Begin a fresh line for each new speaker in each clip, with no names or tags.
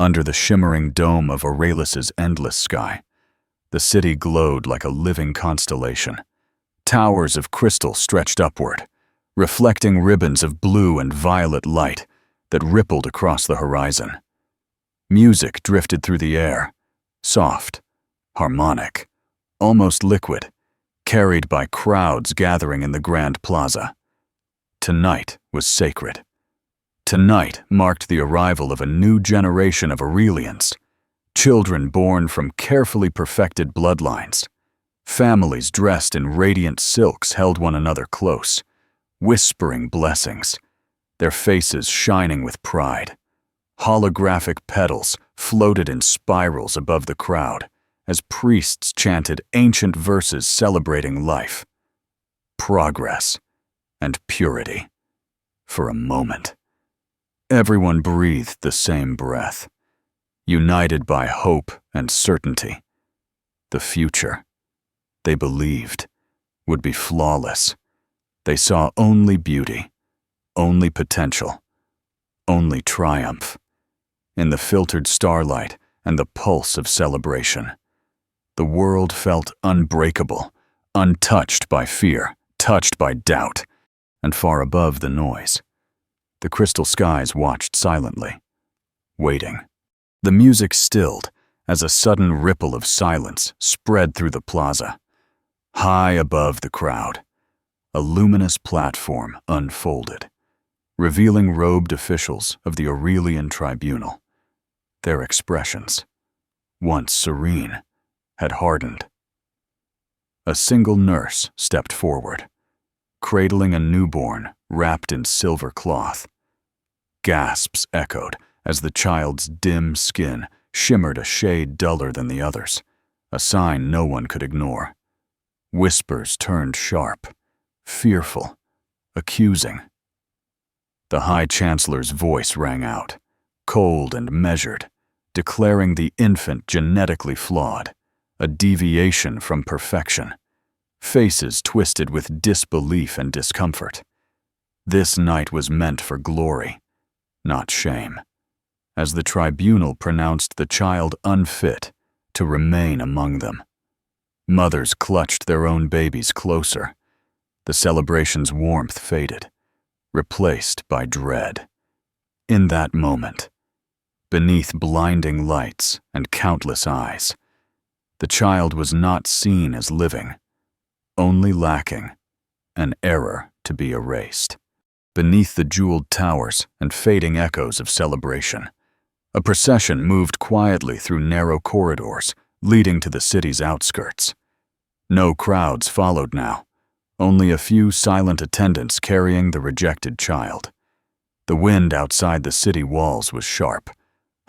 Under the shimmering dome of Aurelis's endless sky, the city glowed like a living constellation. Towers of crystal stretched upward, reflecting ribbons of blue and violet light that rippled across the horizon. Music drifted through the air, soft, harmonic, almost liquid, carried by crowds gathering in the grand plaza. Tonight was sacred. Tonight marked the arrival of a new generation of Aurelians, children born from carefully perfected bloodlines. Families dressed in radiant silks held one another close, whispering blessings, their faces shining with pride. Holographic petals floated in spirals above the crowd as priests chanted ancient verses celebrating life, progress, and purity. For a moment, everyone breathed the same breath, united by hope and certainty. The future, they believed, would be flawless. They saw only beauty, only potential, only triumph. In the filtered starlight and the pulse of celebration, the world felt unbreakable, untouched by fear, touched by doubt, and far above the noise, the crystal skies watched silently, waiting. The music stilled as a sudden ripple of silence spread through the plaza. High above the crowd, a luminous platform unfolded, revealing robed officials of the Aurelian tribunal. Their expressions, once serene, had hardened. A single nurse stepped forward, cradling a newborn wrapped in silver cloth. Gasps echoed as the child's dim skin shimmered a shade duller than the others, a sign no one could ignore. Whispers turned sharp, fearful, accusing. The High Chancellor's voice rang out, cold and measured, declaring the infant genetically flawed, a deviation from perfection. Faces twisted with disbelief and discomfort. This night was meant for glory, not shame, as the tribunal pronounced the child unfit to remain among them. Mothers clutched their own babies closer. The celebration's warmth faded, replaced by dread. In that moment, beneath blinding lights and countless eyes, the child was not seen as living, only lacking, an error to be erased. Beneath the jeweled towers and fading echoes of celebration, a procession moved quietly through narrow corridors leading to the city's outskirts. No crowds followed now, only a few silent attendants carrying the rejected child. The wind outside the city walls was sharp,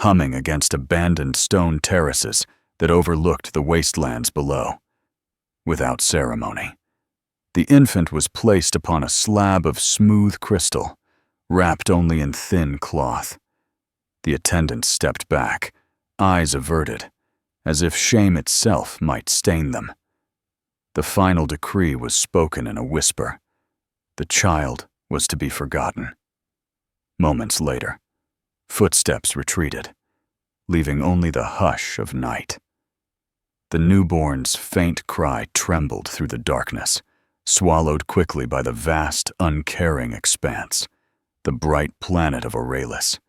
humming against abandoned stone terraces that overlooked the wastelands below. Without ceremony, the infant was placed upon a slab of smooth crystal, wrapped only in thin cloth. The attendants stepped back, eyes averted, as if shame itself might stain them. The final decree was spoken in a whisper. The child was to be forgotten. Moments later, footsteps retreated, leaving only the hush of night. The newborn's faint cry trembled through the darkness, swallowed quickly by the vast, uncaring expanse, the bright planet of Aurelis,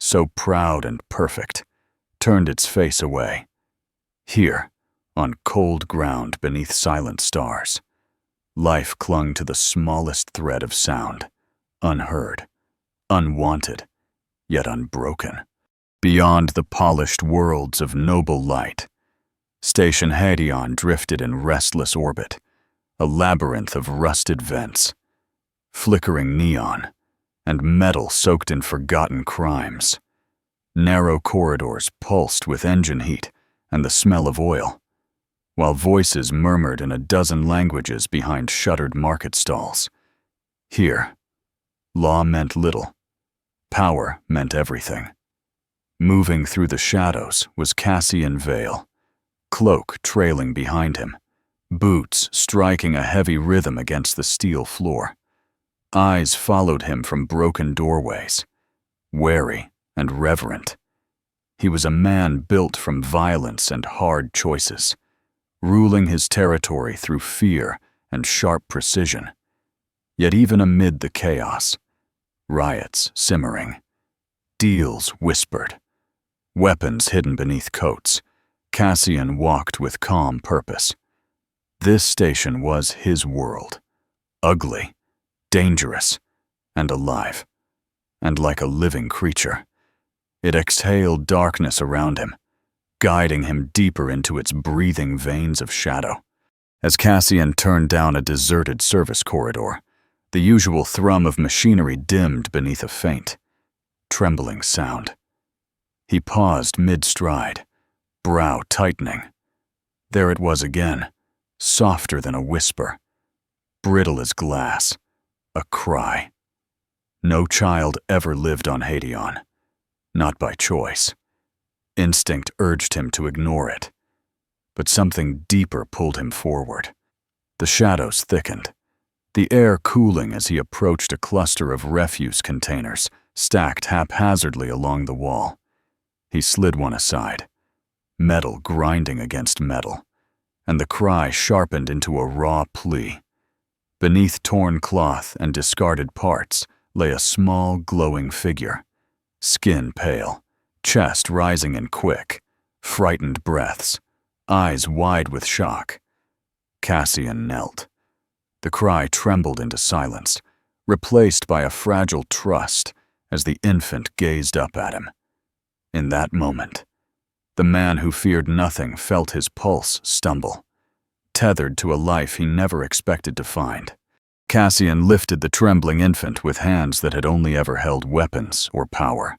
so proud and perfect, turned its face away. Here, on cold ground beneath silent stars, life clung to the smallest thread of sound, unheard, unwanted, yet unbroken. Beyond the polished worlds of noble light, Station Heir drifted in restless orbit, a labyrinth of rusted vents, flickering neon, and metal soaked in forgotten crimes. Narrow corridors pulsed with engine heat and the smell of oil, while voices murmured in a dozen languages behind shuttered market stalls. Here, law meant little. Power meant everything. Moving through the shadows was Cassian Vale, cloak trailing behind him, boots striking a heavy rhythm against the steel floor. Eyes followed him from broken doorways, wary and reverent. He was a man built from violence and hard choices, ruling his territory through fear and sharp precision. Yet even amid the chaos, riots simmering, deals whispered, weapons hidden beneath coats, Cassian walked with calm purpose. This station was his world, ugly, dangerous, and alive, and like a living creature. It exhaled darkness around him, guiding him deeper into its breathing veins of shadow. As Cassian turned down a deserted service corridor, the usual thrum of machinery dimmed beneath a faint, trembling sound. He paused mid-stride, brow tightening. There it was again, softer than a whisper, brittle as glass, a cry. No child ever lived on Hadeon, not by choice. Instinct urged him to ignore it, but something deeper pulled him forward. The shadows thickened, the air cooling as he approached a cluster of refuse containers stacked haphazardly along the wall. He slid one aside, metal grinding against metal, and the cry sharpened into a raw plea. Beneath torn cloth and discarded parts lay a small, glowing figure, skin pale, chest rising in quick, frightened breaths, eyes wide with shock. Cassian knelt. The cry trembled into silence, replaced by a fragile trust as the infant gazed up at him. In that moment, the man who feared nothing felt his pulse stumble, tethered to a life he never expected to find. Cassian lifted the trembling infant with hands that had only ever held weapons or power.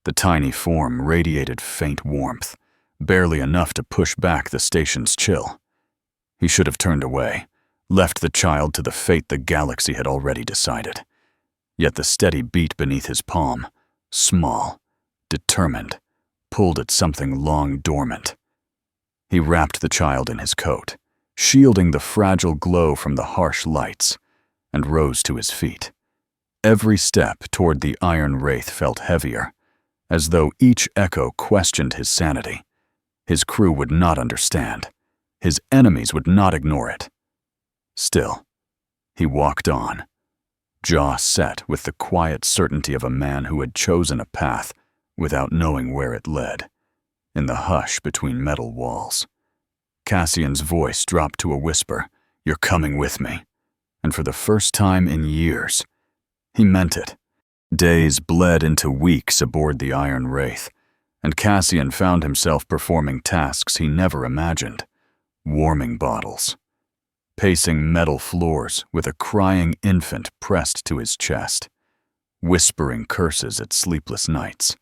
The tiny form radiated faint warmth, barely enough to push back the station's chill. He should have turned away, left the child to the fate the galaxy had already decided. Yet the steady beat beneath his palm, small, determined, pulled at something long dormant. He wrapped the child in his coat, shielding the fragile glow from the harsh lights, and rose to his feet. Every step toward the iron wraith felt heavier, as though each echo questioned his sanity. His crew would not understand. His enemies would not ignore it. Still, he walked on, jaw set with the quiet certainty of a man who had chosen a path without knowing where it led. In the hush between metal walls, Cassian's voice dropped to a whisper, "You're coming with me." And for the first time in years, he meant it. Days bled into weeks aboard the Iron Wraith, and Cassian found himself performing tasks he never imagined. Warming bottles, pacing metal floors with a crying infant pressed to his chest, whispering curses at sleepless nights.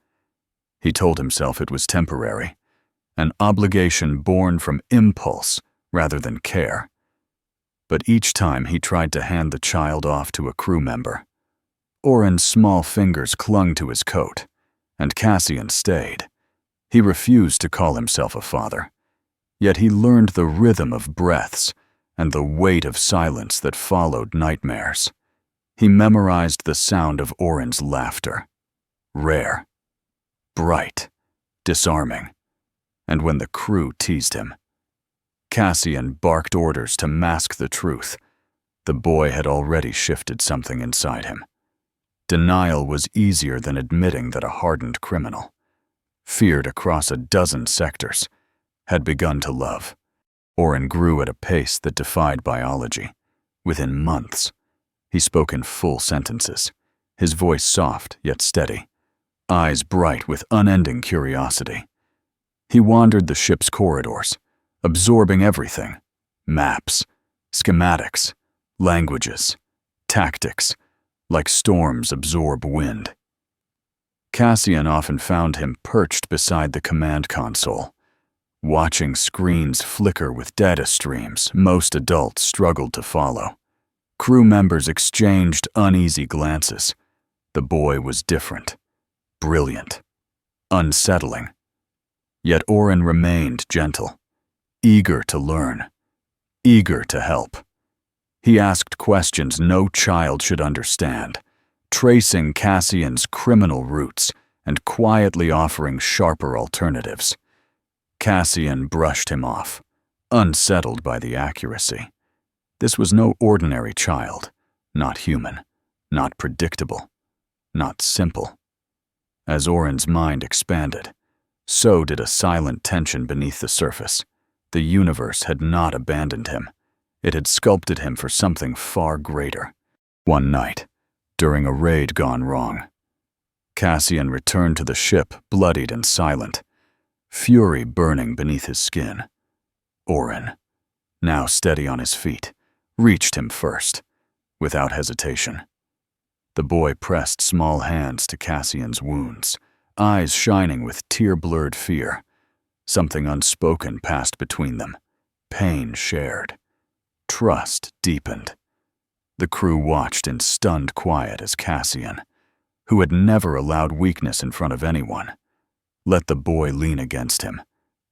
He told himself it was temporary, an obligation born from impulse rather than care. But each time he tried to hand the child off to a crew member, Orin's small fingers clung to his coat, and Cassian stayed. He refused to call himself a father, yet he learned the rhythm of breaths and the weight of silence that followed nightmares. He memorized the sound of Orin's laughter, rare, bright, disarming, and when the crew teased him, Cassian barked orders to mask the truth. The boy had already shifted something inside him. Denial was easier than admitting that a hardened criminal, feared across a dozen sectors, had begun to love. Orin grew at a pace that defied biology. Within months, he spoke in full sentences, his voice soft yet steady, eyes bright with unending curiosity. He wandered the ship's corridors, absorbing everything: maps, schematics, languages, tactics, like storms absorb wind. Cassian often found him perched beside the command console, watching screens flicker with data streams most adults struggled to follow. Crew members exchanged uneasy glances. The boy was different, brilliant, unsettling. Yet Orin remained gentle, eager to learn, eager to help. He asked questions no child should understand, tracing Cassian's criminal roots and quietly offering sharper alternatives. Cassian brushed him off, unsettled by the accuracy. This was no ordinary child, not human, not predictable, not simple. As Orin's mind expanded, so did a silent tension beneath the surface. The universe had not abandoned him. It had sculpted him for something far greater. One night, during a raid gone wrong, Cassian returned to the ship, bloodied and silent, fury burning beneath his skin. Orin, now steady on his feet, reached him first, without hesitation. The boy pressed small hands to Cassian's wounds, eyes shining with tear-blurred fear. Something unspoken passed between them, pain shared, trust deepened. The crew watched in stunned quiet as Cassian, who had never allowed weakness in front of anyone, let the boy lean against him,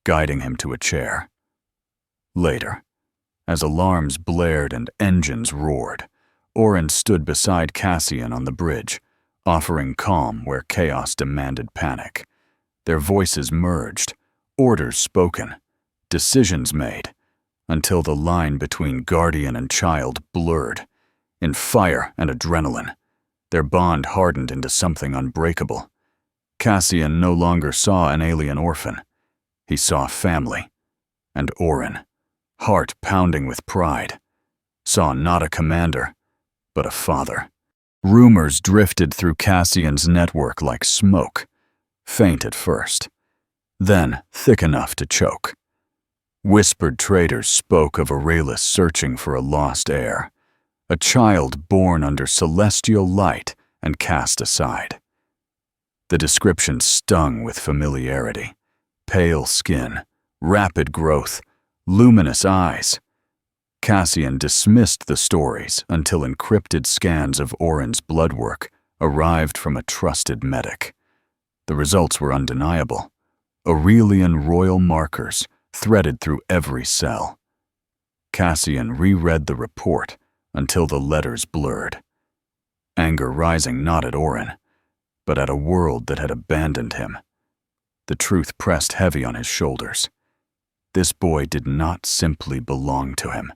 guiding him to a chair. Later, as alarms blared and engines roared, Orin stood beside Cassian on the bridge, offering calm where chaos demanded panic. Their voices merged, orders spoken, decisions made, until the line between guardian and child blurred. In fire and adrenaline, their bond hardened into something unbreakable. Cassian no longer saw an alien orphan. He saw family. And Orin, heart pounding with pride, saw not a commander, but a father. Rumors drifted through Cassian's network like smoke, faint at first, then thick enough to choke. Whispered traders spoke of Aurelis searching for a lost heir, a child born under celestial light and cast aside. The description stung with familiarity. Pale skin, rapid growth, luminous eyes. Cassian dismissed the stories until encrypted scans of Orin's blood work arrived from a trusted medic. The results were undeniable. Aurelian royal markers threaded through every cell. Cassian reread the report until the letters blurred. Anger rising not at Orin, but at a world that had abandoned him. The truth pressed heavy on his shoulders. This boy did not simply belong to him.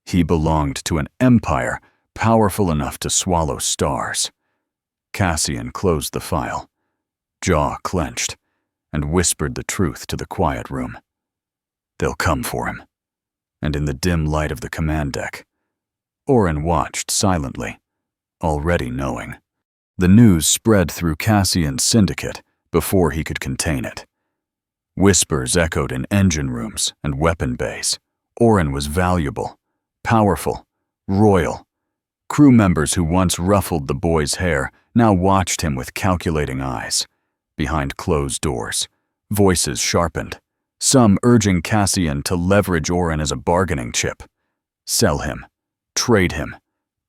He belonged to an empire powerful enough to swallow stars. Cassian closed the file, jaw clenched, and whispered the truth to the quiet room. They'll come for him. And in the dim light of the command deck, Orin watched silently, already knowing. The news spread through Cassian's syndicate before he could contain it. Whispers echoed in engine rooms and weapon bays. Orin was valuable, powerful, royal. Crew members who once ruffled the boy's hair now watched him with calculating eyes. Behind closed doors, voices sharpened, some urging Cassian to leverage Orin as a bargaining chip. Sell him, trade him,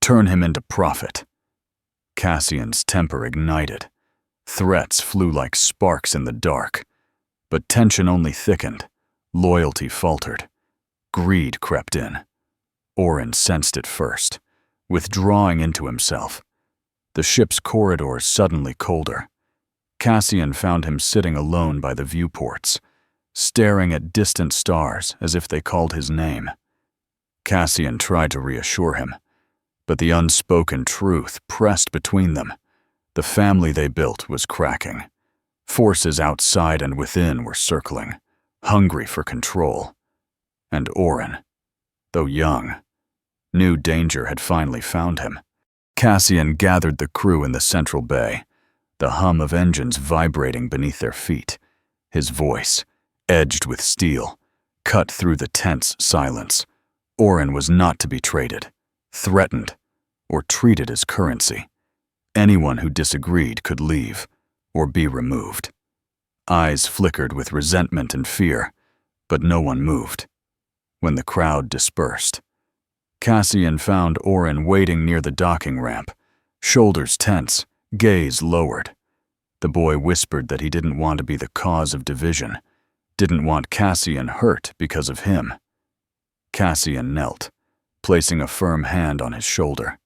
turn him into profit. Cassian's temper ignited. Threats flew like sparks in the dark. But tension only thickened. Loyalty faltered. Greed crept in. Orin sensed it first, withdrawing into himself. The ship's corridors suddenly colder. Cassian found him sitting alone by the viewports, staring at distant stars as if they called his name. Cassian tried to reassure him, but the unspoken truth pressed between them. The family they built was cracking. Forces outside and within were circling, hungry for control. And Orin, though young, knew danger had finally found him. Cassian gathered the crew in the central bay, the hum of engines vibrating beneath their feet. His voice, edged with steel, cut through the tense silence. Orin was not to be traded, threatened, or treated as currency. Anyone who disagreed could leave or be removed. Eyes flickered with resentment and fear, but no one moved. When the crowd dispersed, Cassian found Orin waiting near the docking ramp, shoulders tense, gaze lowered. The boy whispered that he didn't want to be the cause of division, didn't want Cassian hurt because of him. Cassian knelt, placing a firm hand on his shoulder.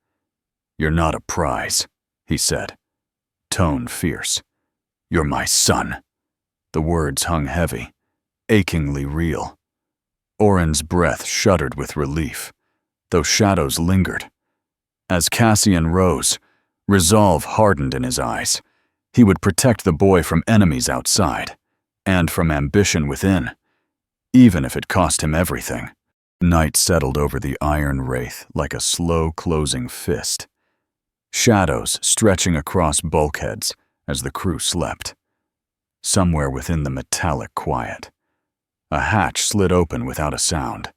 "You're not a prize," he said, tone fierce. "You're my son." The words hung heavy, achingly real. Orin's breath shuddered with relief, though shadows lingered. As Cassian rose, resolve hardened in his eyes. He would protect the boy from enemies outside, and from ambition within, even if it cost him everything. Night settled over the iron wraith like a slow-closing fist, shadows stretching across bulkheads as the crew slept. Somewhere within the metallic quiet, a hatch slid open without a sound.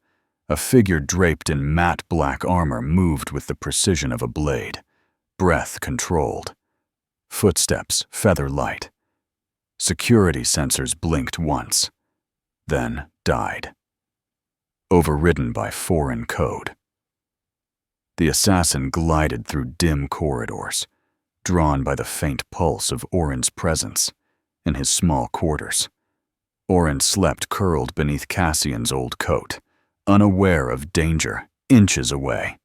A figure draped in matte black armor moved with the precision of a blade, breath controlled. Footsteps feather light. Security sensors blinked once, then died, overridden by foreign code. The assassin glided through dim corridors, drawn by the faint pulse of Orin's presence in his small quarters. Orin slept curled beneath Cassian's old coat, unaware of danger inches away.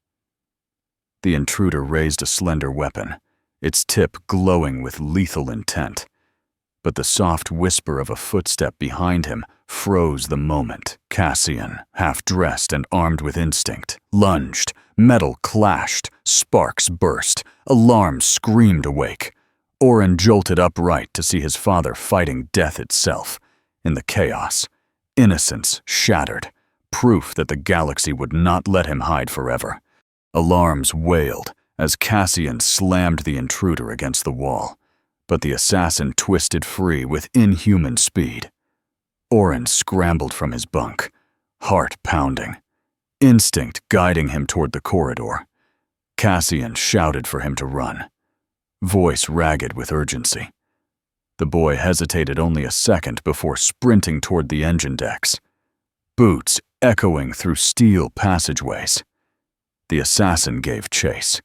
The intruder raised a slender weapon, its tip glowing with lethal intent. But the soft whisper of a footstep behind him froze the moment. Cassian, half-dressed and armed with instinct, lunged. Metal clashed, sparks burst, alarm screamed awake. Orin jolted upright to see his father fighting death itself. In the chaos, innocence shattered, proof that the galaxy would not let him hide forever. Alarms wailed as Cassian slammed the intruder against the wall, but the assassin twisted free with inhuman speed. Orin scrambled from his bunk, heart pounding, instinct guiding him toward the corridor. Cassian shouted for him to run, voice ragged with urgency. The boy hesitated only a second before sprinting toward the engine decks, boots echoing through steel passageways. The assassin gave chase,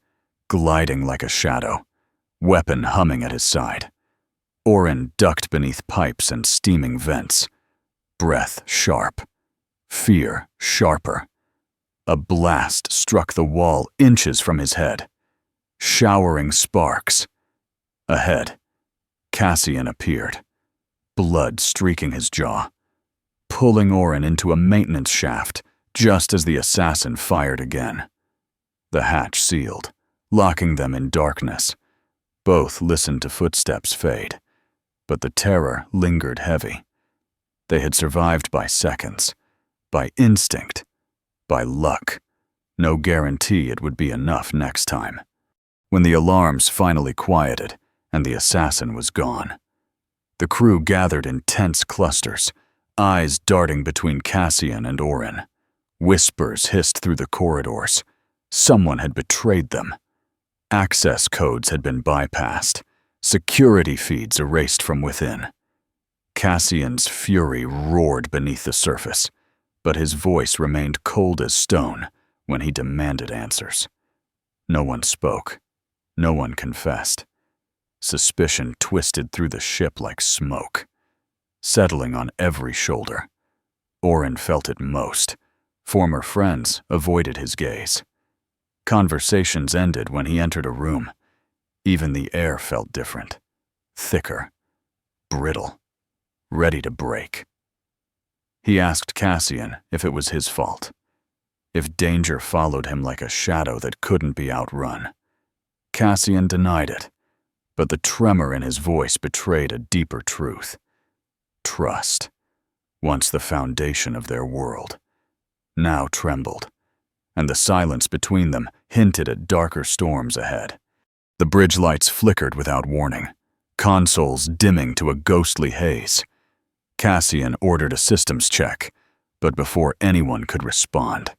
gliding like a shadow, weapon humming at his side. Orin ducked beneath pipes and steaming vents, breath sharp, fear sharper. A blast struck the wall inches from his head, showering sparks. Ahead, Cassian appeared, blood streaking his jaw, pulling Orin into a maintenance shaft just as the assassin fired again. The hatch sealed, locking them in darkness. Both listened to footsteps fade, but the terror lingered heavy. They had survived by seconds, by instinct, by luck. No guarantee it would be enough next time. When the alarms finally quieted and the assassin was gone, the crew gathered in tense clusters, eyes darting between Cassian and Orin. Whispers hissed through the corridors. Someone had betrayed them. Access codes had been bypassed, security feeds erased from within. Cassian's fury roared beneath the surface, but his voice remained cold as stone when he demanded answers. No one spoke. No one confessed. Suspicion twisted through the ship like smoke, settling on every shoulder. Orin felt it most. Former friends avoided his gaze. Conversations ended when he entered a room. Even the air felt different, thicker, brittle, ready to break. He asked Cassian if it was his fault, if danger followed him like a shadow that couldn't be outrun. Cassian denied it, but the tremor in his voice betrayed a deeper truth. Trust, once the foundation of their world, now trembled, and the silence between them hinted at darker storms ahead. The bridge lights flickered without warning, consoles dimming to a ghostly haze. Cassian ordered a systems check, but before anyone could respond,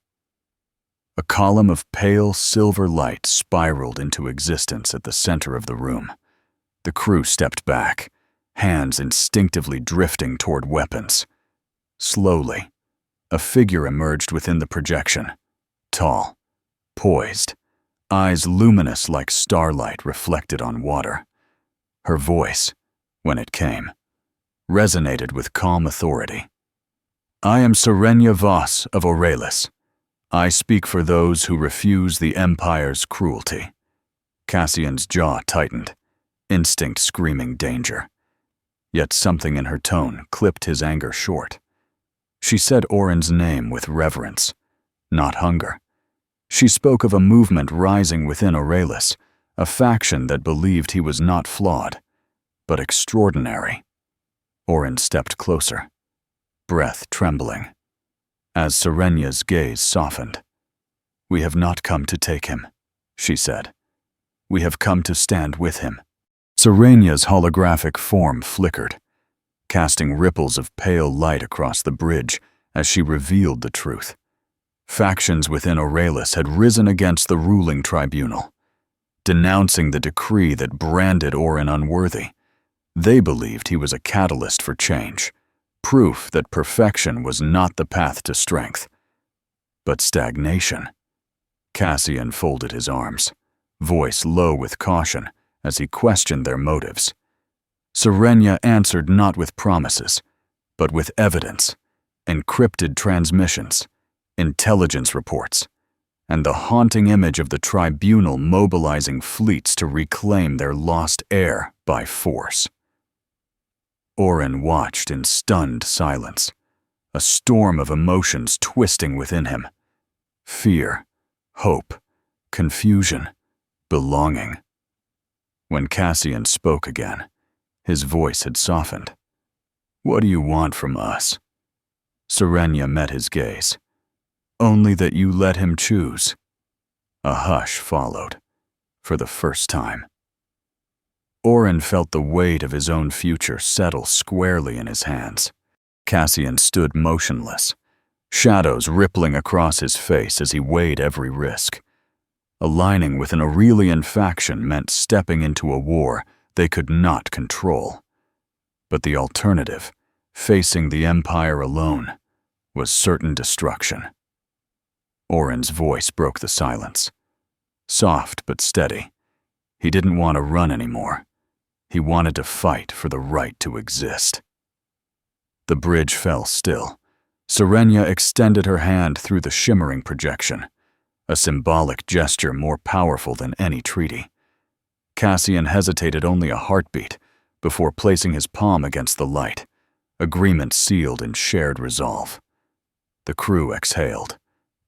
a column of pale silver light spiraled into existence at the center of the room. The crew stepped back, hands instinctively drifting toward weapons. Slowly, a figure emerged within the projection, tall, poised, eyes luminous like starlight reflected on water. Her voice, when it came, resonated with calm authority. "I am Serenia Voss of Aurelis. I speak for those who refuse the Empire's cruelty." Cassian's jaw tightened, instinct screaming danger. Yet something in her tone clipped his anger short. She said Orin's name with reverence, not hunger. She spoke of a movement rising within Aurelis, a faction that believed he was not flawed, but extraordinary. Orin stepped closer, breath trembling. As Serenya's gaze softened, "We have not come to take him," she said. "We have come to stand with him." Serenya's holographic form flickered, casting ripples of pale light across the bridge as she revealed the truth. Factions within Aurelis had risen against the ruling tribunal, denouncing the decree that branded Orin unworthy. They believed he was a catalyst for change, proof that perfection was not the path to strength, but stagnation. Cassian folded his arms, voice low with caution as he questioned their motives. Serenya answered not with promises, but with evidence, encrypted transmissions, intelligence reports, and the haunting image of the tribunal mobilizing fleets to reclaim their lost heir by force. Orin watched in stunned silence, a storm of emotions twisting within him. Fear, hope, confusion, belonging. When Cassian spoke again, his voice had softened. "What do you want from us?" Serenya met his gaze. "Only that you let him choose." A hush followed, for the first time. Orin felt the weight of his own future settle squarely in his hands. Cassian stood motionless, shadows rippling across his face as he weighed every risk. Aligning with an Aurelian faction meant stepping into a war they could not control. But the alternative, facing the Empire alone, was certain destruction. Orin's voice broke the silence. Soft but steady. He didn't want to run anymore. He wanted to fight for the right to exist. The bridge fell still. Serenya extended her hand through the shimmering projection, a symbolic gesture more powerful than any treaty. Cassian hesitated only a heartbeat before placing his palm against the light, agreement sealed in shared resolve. The crew exhaled,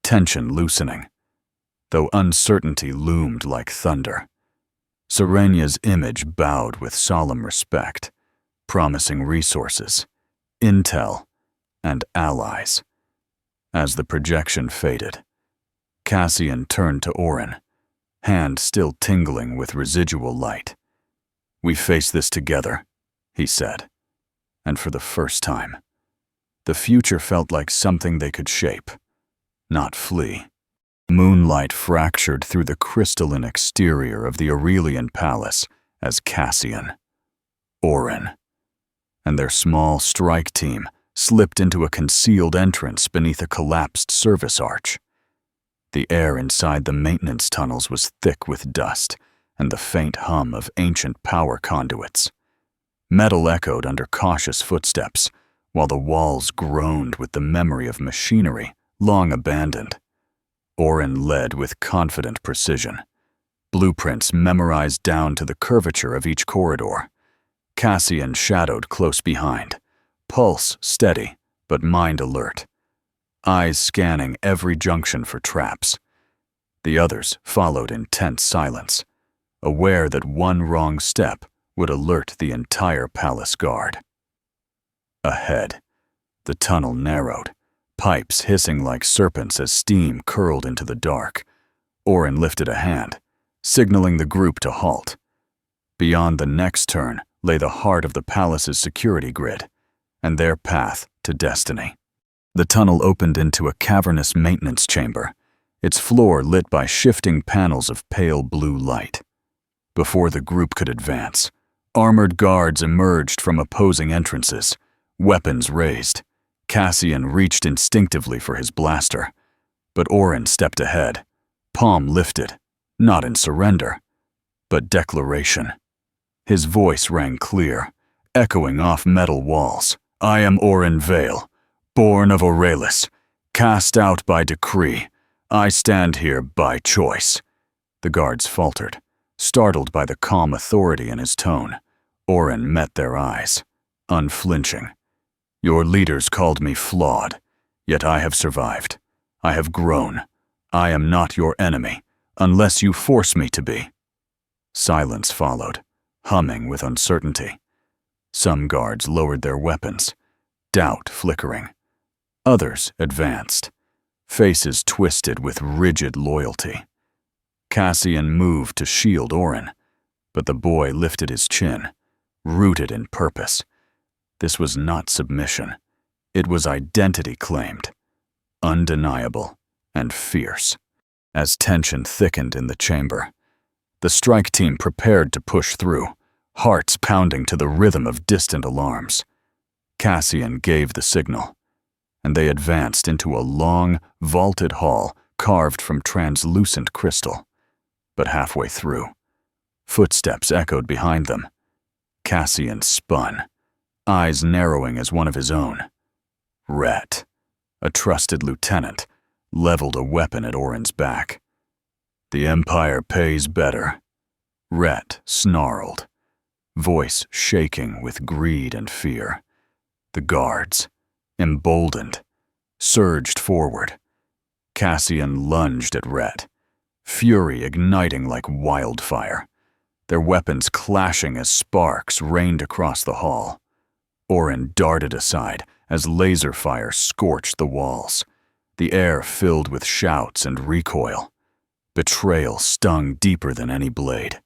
tension loosening, though uncertainty loomed like thunder. Serenya's image bowed with solemn respect, promising resources, intel, and allies. As the projection faded, Cassian turned to Orin, hand still tingling with residual light. "We face this together," he said, and for the first time, the future felt like something they could shape, not flee. Moonlight fractured through the crystalline exterior of the Aurelian palace as Cassian, Orin, and their small strike team slipped into a concealed entrance beneath a collapsed service arch. The air inside the maintenance tunnels was thick with dust and the faint hum of ancient power conduits. Metal echoed under cautious footsteps, while the walls groaned with the memory of machinery long abandoned. Orin led with confident precision, blueprints memorized down to the curvature of each corridor. Cassian shadowed close behind, pulse steady but mind alert, eyes scanning every junction for traps. The others followed in tense silence, aware that one wrong step would alert the entire palace guard. Ahead, the tunnel narrowed, pipes hissing like serpents as steam curled into the dark. Orin lifted a hand, signaling the group to halt. Beyond the next turn lay the heart of the palace's security grid, and their path to destiny. The tunnel opened into a cavernous maintenance chamber, its floor lit by shifting panels of pale blue light. Before the group could advance, armored guards emerged from opposing entrances, weapons raised. Cassian reached instinctively for his blaster, but Orin stepped ahead, palm lifted, not in surrender, but declaration. His voice rang clear, echoing off metal walls. "I am Orin Vale, born of Aurelis, cast out by decree. I stand here by choice." The guards faltered, startled by the calm authority in his tone. Orin met their eyes, unflinching. Your leaders called me flawed, yet I have survived. I have grown. I am not your enemy, unless you force me to be. Silence followed, humming with uncertainty. Some guards lowered their weapons, doubt flickering. Others advanced, faces twisted with rigid loyalty. Cassian moved to shield Orin, but the boy lifted his chin, rooted in purpose. This was not submission. It was identity claimed, undeniable and fierce. As tension thickened in the chamber, the strike team prepared to push through, hearts pounding to the rhythm of distant alarms. Cassian gave the signal, and they advanced into a long, vaulted hall carved from translucent crystal. But halfway through, footsteps echoed behind them. Cassian spun, eyes narrowing as one of his own. Rhett, a trusted lieutenant, leveled a weapon at Orin's back. The Empire pays better, Rhett snarled, voice shaking with greed and fear. The guards, emboldened, surged forward. Cassian lunged at Rhett, fury igniting like wildfire, their weapons clashing as sparks rained across the hall. Orin darted aside as laser fire scorched the walls, the air filled with shouts and recoil. Betrayal stung deeper than any blade.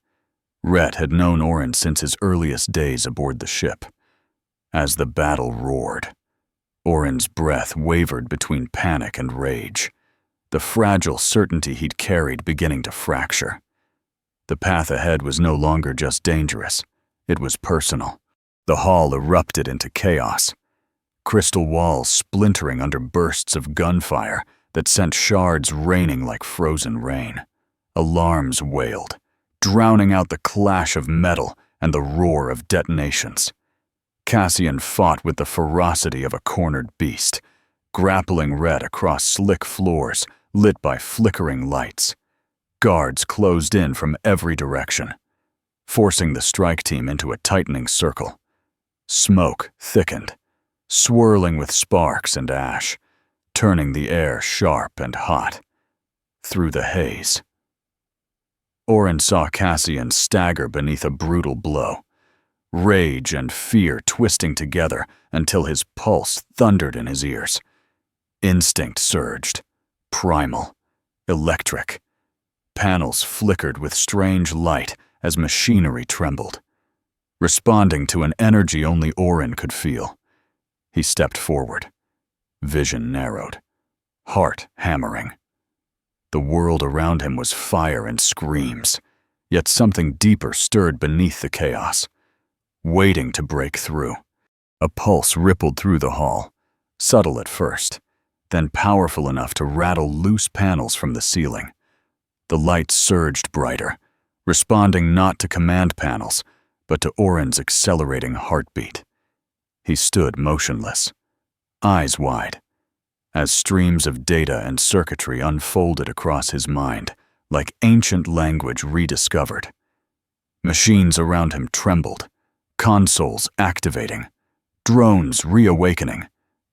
Rhett had known Orin since his earliest days aboard the ship. As the battle roared, Orin's breath wavered between panic and rage, the fragile certainty he'd carried beginning to fracture. The path ahead was no longer just dangerous, it was personal. The hall erupted into chaos, crystal walls splintering under bursts of gunfire that sent shards raining like frozen rain. Alarms wailed, drowning out the clash of metal and the roar of detonations. Cassian fought with the ferocity of a cornered beast, grappling Rhett across slick floors lit by flickering lights. Guards closed in from every direction, forcing the strike team into a tightening circle. Smoke thickened, swirling with sparks and ash, turning the air sharp and hot. Through the haze, Orin saw Cassian stagger beneath a brutal blow, rage and fear twisting together until his pulse thundered in his ears. Instinct surged, primal, electric. Panels flickered with strange light as machinery trembled, responding to an energy only Orin could feel. He stepped forward, vision narrowed, heart hammering. The world around him was fire and screams, yet something deeper stirred beneath the chaos, waiting to break through. A pulse rippled through the hall, subtle at first, then powerful enough to rattle loose panels from the ceiling. The light surged brighter, responding not to command panels, but to Orin's accelerating heartbeat. He stood motionless, eyes wide, as streams of data and circuitry unfolded across his mind like ancient language rediscovered. Machines around him trembled, consoles activating, drones reawakening,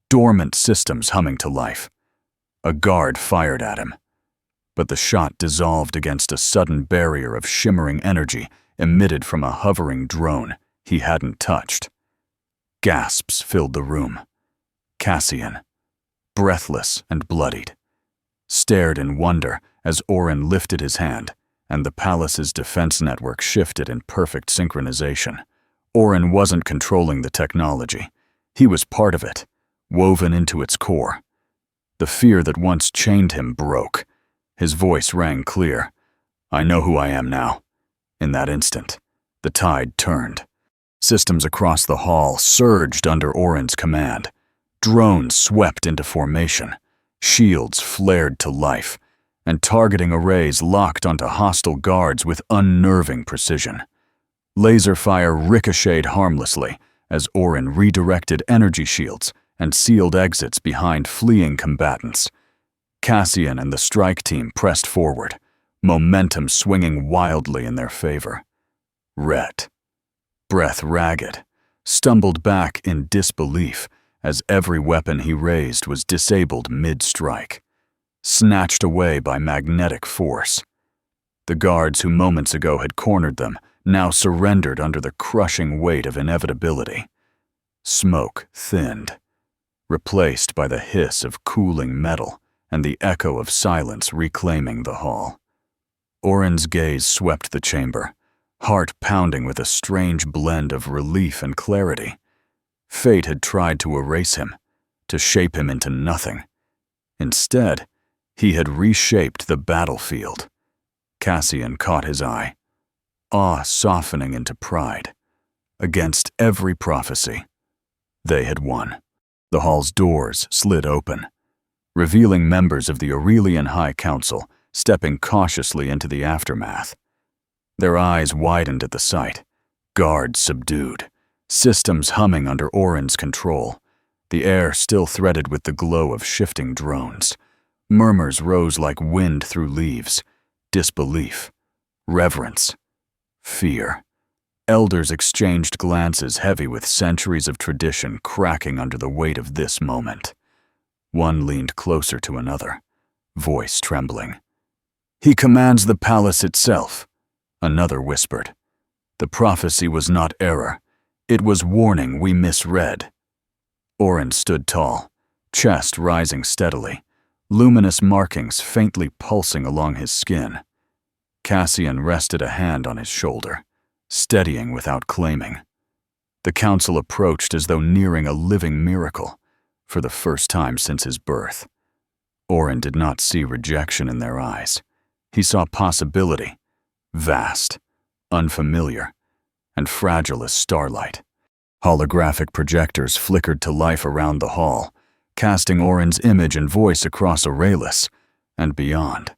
dormant systems humming to life. A guard fired at him, but the shot dissolved against a sudden barrier of shimmering energy emitted from a hovering drone he hadn't touched. Gasps filled the room. Cassian, breathless and bloodied, stared in wonder as Orin lifted his hand and the palace's defense network shifted in perfect synchronization. Orin wasn't controlling the technology. He was part of it, woven into its core. The fear that once chained him broke. His voice rang clear. I know who I am now. In that instant, the tide turned. Systems across the hall surged under Orin's command. Drones swept into formation. Shields flared to life, and targeting arrays locked onto hostile guards with unnerving precision. Laser fire ricocheted harmlessly as Orin redirected energy shields and sealed exits behind fleeing combatants. Cassian and the strike team pressed forward, momentum swinging wildly in their favor. Rhett, breath ragged, stumbled back in disbelief as every weapon he raised was disabled mid-strike, snatched away by magnetic force. The guards who moments ago had cornered them now surrendered under the crushing weight of inevitability. Smoke thinned, replaced by the hiss of cooling metal and the echo of silence reclaiming the hall. Orin's gaze swept the chamber, heart pounding with a strange blend of relief and clarity. Fate had tried to erase him, to shape him into nothing. Instead, he had reshaped the battlefield. Cassian caught his eye, awe softening into pride. Against every prophecy, they had won. The hall's doors slid open, revealing members of the Aurelian High Council stepping cautiously into the aftermath. Their eyes widened at the sight, guards subdued, systems humming under Orin's control, the air still threaded with the glow of shifting drones. Murmurs rose like wind through leaves, disbelief, reverence, fear. Elders exchanged glances heavy with centuries of tradition cracking under the weight of this moment. One leaned closer to another, voice trembling. "He commands the palace itself," another whispered. "The prophecy was not error. It was warning we misread." Orin stood tall, chest rising steadily, luminous markings faintly pulsing along his skin. Cassian rested a hand on his shoulder, steadying without claiming. The council approached as though nearing a living miracle, for the first time since his birth. Orin did not see rejection in their eyes. He saw possibility, vast, unfamiliar, and fragile as starlight. Holographic projectors flickered to life around the hall, casting Orin's image and voice across Aurelis and beyond,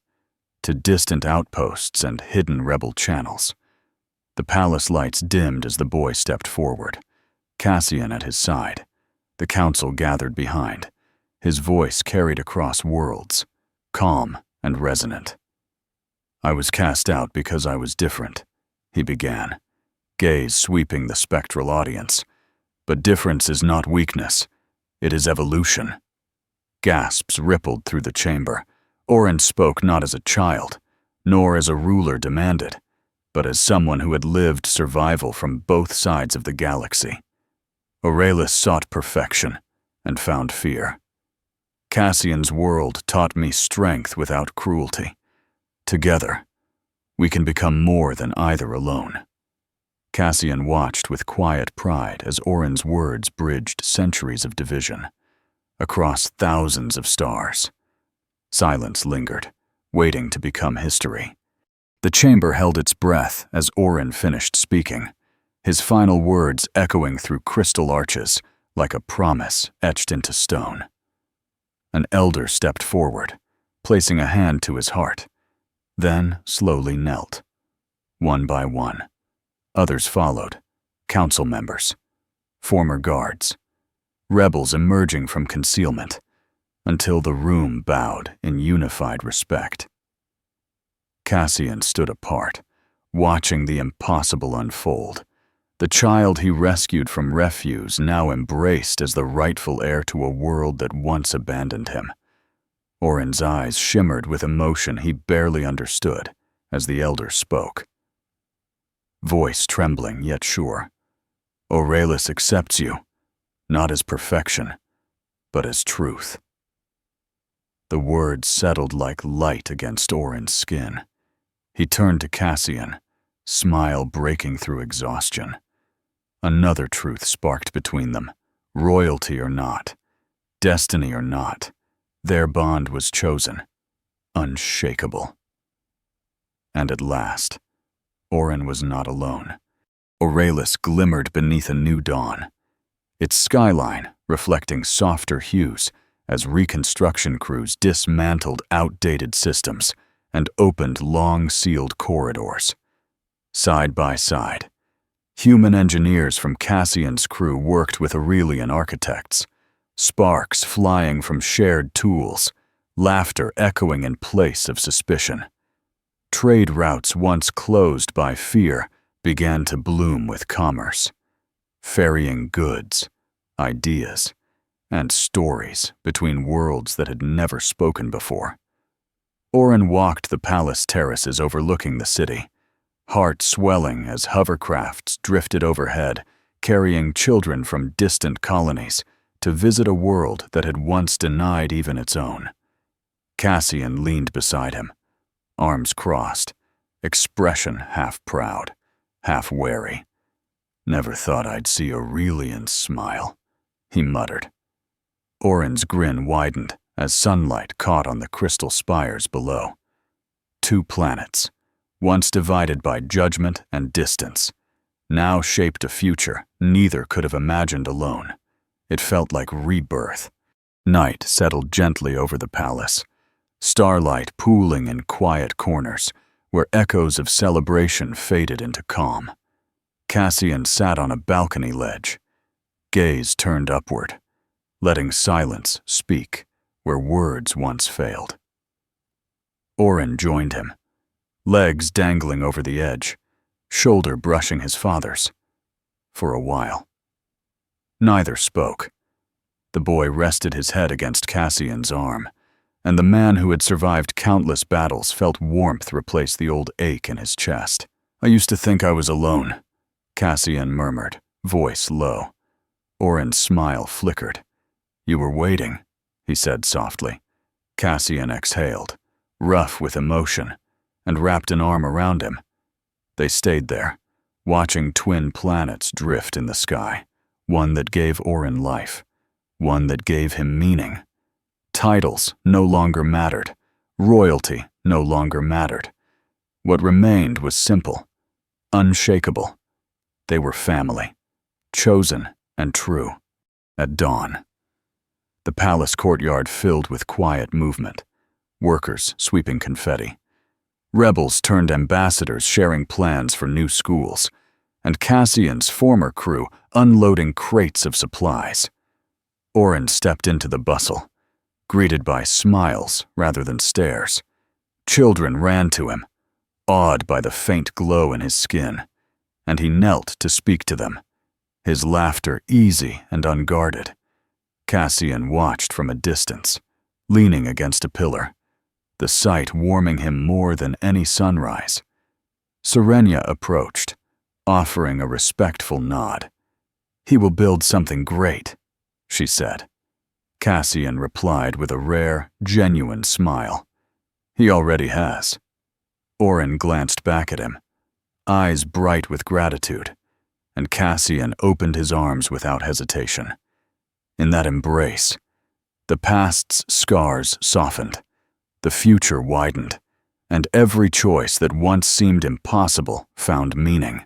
to distant outposts and hidden rebel channels. The palace lights dimmed as the boy stepped forward, Cassian at his side. The council gathered behind, his voice carried across worlds, calm and resonant. "I was cast out because I was different," he began, gaze sweeping the spectral audience. "But difference is not weakness, it is evolution." Gasps rippled through the chamber. Orin spoke not as a child, nor as a ruler demanded, but as someone who had lived survival from both sides of the galaxy. Aurelis sought perfection and found fear. Cassian's world taught me strength without cruelty. Together, we can become more than either alone. Cassian watched with quiet pride as Orin's words bridged centuries of division, across thousands of stars. Silence lingered, waiting to become history. The chamber held its breath as Orin finished speaking, his final words echoing through crystal arches like a promise etched into stone. An elder stepped forward, placing a hand to his heart, then slowly knelt. One by one, others followed, council members, former guards, rebels emerging from concealment, until the room bowed in unified respect. Cassian stood apart, watching the impossible unfold. The child he rescued from refuse now embraced as the rightful heir to a world that once abandoned him. Orin's eyes shimmered with emotion he barely understood as the elder spoke. Voice trembling yet sure. "Aurelis accepts you, not as perfection, but as truth." The words settled like light against Orin's skin. He turned to Cassian, smile breaking through exhaustion. Another truth sparked between them, royalty or not, destiny or not. Their bond was chosen, unshakable. And at last, Orin was not alone. Aurelis glimmered beneath a new dawn, its skyline reflecting softer hues as reconstruction crews dismantled outdated systems and opened long-sealed corridors. Side by side, human engineers from Cassian's crew worked with Aurelian architects, sparks flying from shared tools, laughter echoing in place of suspicion. Trade routes once closed by fear began to bloom with commerce. ferrying goods, ideas, and stories between worlds that had never spoken before. Orin walked the palace terraces overlooking the city, heart swelling as hovercrafts drifted overhead, carrying children from distant colonies to visit a world that had once denied even its own. Cassian leaned beside him, arms crossed, expression half proud, half wary. "Never thought I'd see Aurelian smile," he muttered. Orin's grin widened as sunlight caught on the crystal spires below. Two planets, once divided by judgment and distance, now shaped a future neither could have imagined alone. It felt like rebirth. Night settled gently over the palace, starlight pooling in quiet corners where echoes of celebration faded into calm. Cassian sat on a balcony ledge, gaze turned upward, letting silence speak where words once failed. Orin joined him, legs dangling over the edge, shoulder brushing his father's. For a while, neither spoke. The boy rested his head against Cassian's arm, and the man who had survived countless battles felt warmth replace the old ache in his chest. "I used to think I was alone," Cassian murmured, voice low. Orin's smile flickered. "You were waiting," he said softly. Cassian exhaled, rough with emotion, and wrapped an arm around him. They stayed there, watching twin planets drift in the sky, one that gave Orin life, one that gave him meaning. Titles no longer mattered, royalty no longer mattered. What remained was simple, unshakable. They were family, chosen and true. At dawn, the palace courtyard filled with quiet movement, workers sweeping confetti, rebels turned ambassadors sharing plans for new schools, and Cassian's former crew unloading crates of supplies. Orin stepped into the bustle, greeted by smiles rather than stares. Children ran to him, awed by the faint glow in his skin, and he knelt to speak to them, his laughter easy and unguarded. Cassian watched from a distance, leaning against a pillar, the sight warming him more than any sunrise. Serenia approached, offering a respectful nod. "He will build something great," she said. Cassian replied with a rare, genuine smile. "He already has." Orin glanced back at him, eyes bright with gratitude, and Cassian opened his arms without hesitation. In that embrace, the past's scars softened, the future widened, and every choice that once seemed impossible found meaning.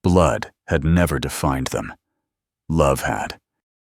Blood had never defined them. Love had.